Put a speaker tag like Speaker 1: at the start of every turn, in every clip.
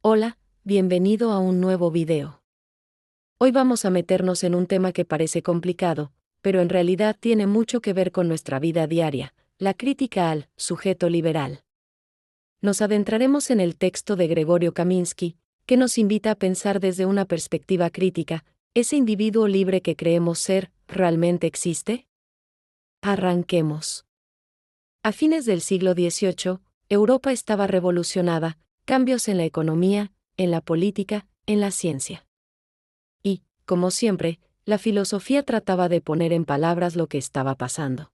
Speaker 1: Hola, bienvenido a un nuevo video. Hoy vamos a meternos en un tema que parece complicado, pero en realidad tiene mucho que ver con nuestra vida diaria, la crítica al sujeto liberal. Nos adentraremos en el texto de Gregorio Kaminsky, que nos invita a pensar desde una perspectiva crítica: ¿ese individuo libre que creemos ser, realmente existe? Arranquemos. A fines del siglo XVIII, Europa estaba revolucionada, cambios en la economía, en la política, en la ciencia. Y, como siempre, la filosofía trataba de poner en palabras lo que estaba pasando.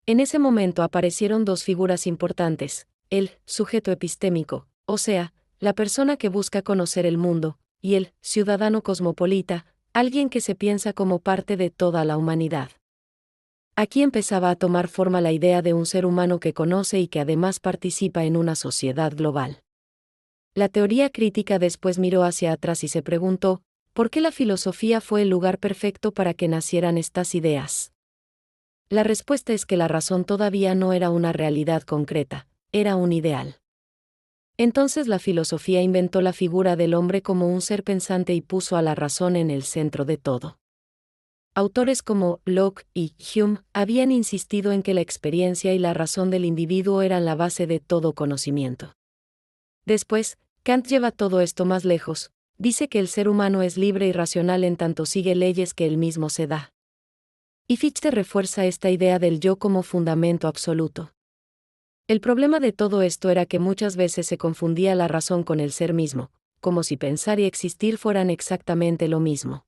Speaker 1: En ese momento aparecieron dos figuras importantes: el sujeto epistémico, o sea, la persona que busca conocer el mundo, y el ciudadano cosmopolita, alguien que se piensa como parte de toda la humanidad. Aquí empezaba a tomar forma la idea de un ser humano que conoce y que además participa en una sociedad global. La teoría crítica después miró hacia atrás y se preguntó: ¿por qué la filosofía fue el lugar perfecto para que nacieran estas ideas? La respuesta es que la razón todavía no era una realidad concreta, era un ideal. Entonces la filosofía inventó la figura del hombre como un ser pensante y puso a la razón en el centro de todo. Autores como Locke y Hume habían insistido en que la experiencia y la razón del individuo eran la base de todo conocimiento. Después, Kant lleva todo esto más lejos: dice que el ser humano es libre y racional en tanto sigue leyes que él mismo se da. Y Fichte refuerza esta idea del yo como fundamento absoluto. El problema de todo esto era que muchas veces se confundía la razón con el ser mismo, como si pensar y existir fueran exactamente lo mismo.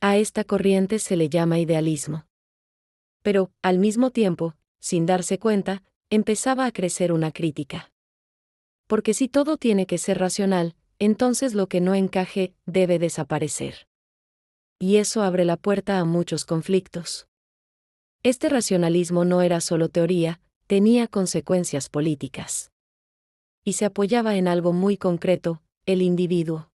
Speaker 1: A esta corriente se le llama idealismo. Pero, al mismo tiempo, sin darse cuenta, empezaba a crecer una crítica. Porque si todo tiene que ser racional, entonces lo que no encaje debe desaparecer. Y eso abre la puerta a muchos conflictos. Este racionalismo no era solo teoría, tenía consecuencias políticas. Y se apoyaba en algo muy concreto: el individuo.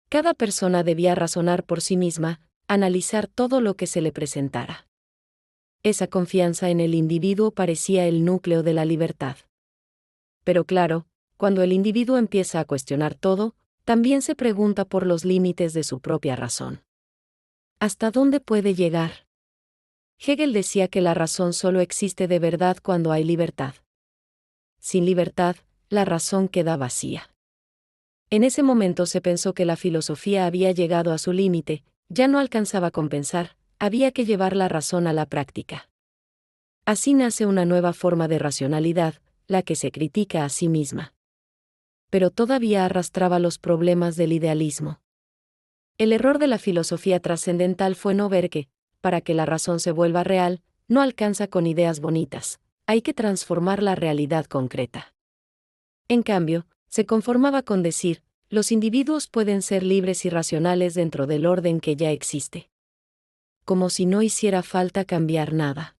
Speaker 1: Cada persona debía razonar por sí misma, analizar todo lo que se le presentara. Esa confianza en el individuo parecía el núcleo de la libertad. Pero claro, cuando el individuo empieza a cuestionar todo, también se pregunta por los límites de su propia razón. ¿Hasta dónde puede llegar? Hegel decía que la razón solo existe de verdad cuando hay libertad. Sin libertad, la razón queda vacía. En ese momento se pensó que la filosofía había llegado a su límite, ya no alcanzaba con pensar, había que llevar la razón a la práctica. Así nace una nueva forma de racionalidad, la que se critica a sí misma. Pero todavía arrastraba los problemas del idealismo. El error de la filosofía trascendental fue no ver que, para que la razón se vuelva real, no alcanza con ideas bonitas, hay que transformar la realidad concreta. En cambio, se conformaba con decir: los individuos pueden ser libres y racionales dentro del orden que ya existe. Como si no hiciera falta cambiar nada.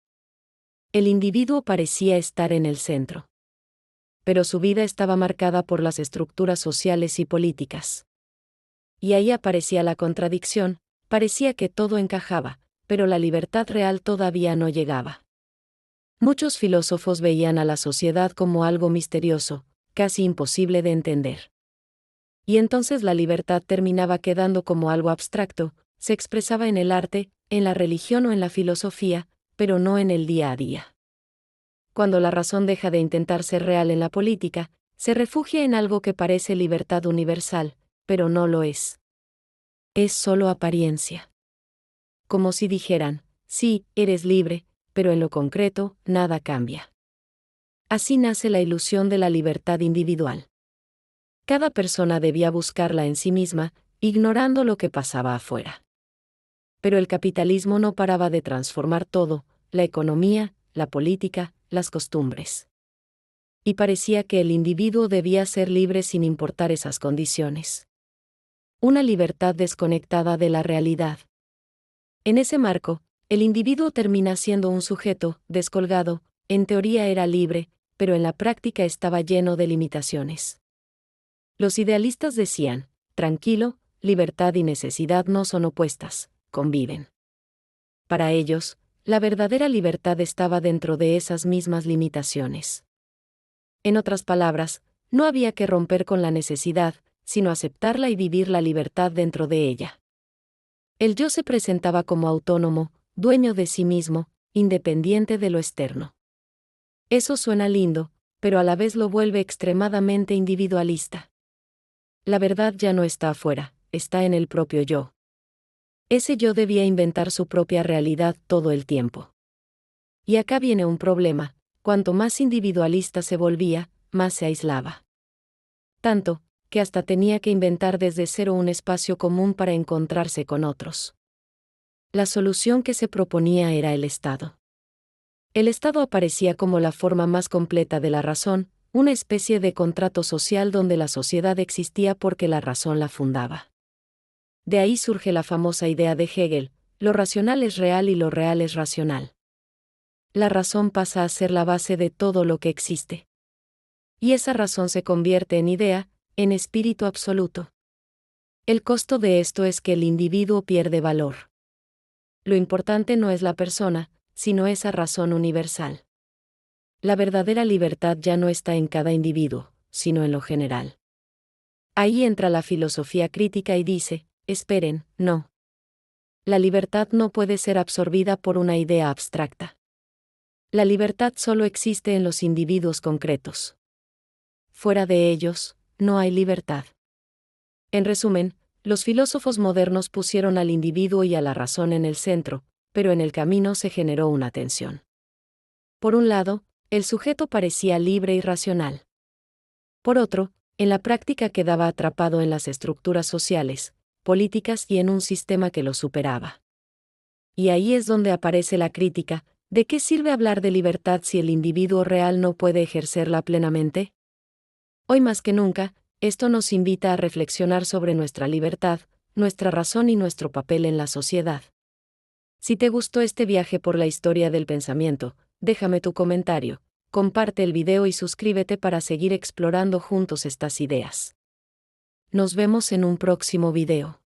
Speaker 1: El individuo parecía estar en el centro. Pero su vida estaba marcada por las estructuras sociales y políticas. Y ahí aparecía la contradicción: parecía que todo encajaba, pero la libertad real todavía no llegaba. Muchos filósofos veían a la sociedad como algo misterioso, casi imposible de entender. Y entonces la libertad terminaba quedando como algo abstracto, se expresaba en el arte, en la religión o en la filosofía, pero no en el día a día. Cuando la razón deja de intentar ser real en la política, se refugia en algo que parece libertad universal, pero no lo es. Es solo apariencia. Como si dijeran: sí, eres libre, pero en lo concreto, nada cambia. Así nace la ilusión de la libertad individual. Cada persona debía buscarla en sí misma, ignorando lo que pasaba afuera. Pero el capitalismo no paraba de transformar todo: la economía, la política, las costumbres. Y parecía que el individuo debía ser libre sin importar esas condiciones. Una libertad desconectada de la realidad. En ese marco, el individuo termina siendo un sujeto descolgado: en teoría era libre, pero en la práctica estaba lleno de limitaciones. Los idealistas decían: tranquilo, libertad y necesidad no son opuestas, conviven. Para ellos, la verdadera libertad estaba dentro de esas mismas limitaciones. En otras palabras, No había que romper con la necesidad, sino aceptarla y vivir la libertad dentro de ella. El yo se presentaba como autónomo, dueño de sí mismo, independiente de lo externo. Eso suena lindo, pero a la vez lo vuelve extremadamente individualista. La verdad ya no está afuera, está en el propio yo. Ese yo debía inventar su propia realidad todo el tiempo. Y acá viene un problema: cuanto más individualista se volvía, más se aislaba. Tanto, que hasta tenía que inventar desde cero un espacio común para encontrarse con otros. La solución que se proponía era el Estado. El Estado aparecía como la forma más completa de la razón, una especie de contrato social donde la sociedad existía porque la razón la fundaba. De ahí surge la famosa idea de Hegel: lo racional es real y lo real es racional. La razón pasa a ser la base de todo lo que existe. Y esa razón se convierte en idea, en espíritu absoluto. El costo de esto es que el individuo pierde valor. Lo importante no es la persona, sino esa razón universal. La verdadera libertad ya no está en cada individuo, sino en lo general. Ahí entra la filosofía crítica y dice: esperen, no. La libertad no puede ser absorbida por una idea abstracta. La libertad solo existe en los individuos concretos. Fuera de ellos, no hay libertad. En resumen, los filósofos modernos pusieron al individuo y a la razón en el centro, pero en el camino se generó una tensión. Por un lado, el sujeto parecía libre y racional. Por otro, en la práctica quedaba atrapado en las estructuras sociales, políticas y en un sistema que lo superaba. Y ahí es donde aparece la crítica: ¿de qué sirve hablar de libertad si el individuo real no puede ejercerla plenamente? Hoy más que nunca, esto nos invita a reflexionar sobre nuestra libertad, nuestra razón y nuestro papel en la sociedad. Si te gustó este viaje por la historia del pensamiento, déjame tu comentario, comparte el video y suscríbete para seguir explorando juntos estas ideas. Nos vemos en un próximo video.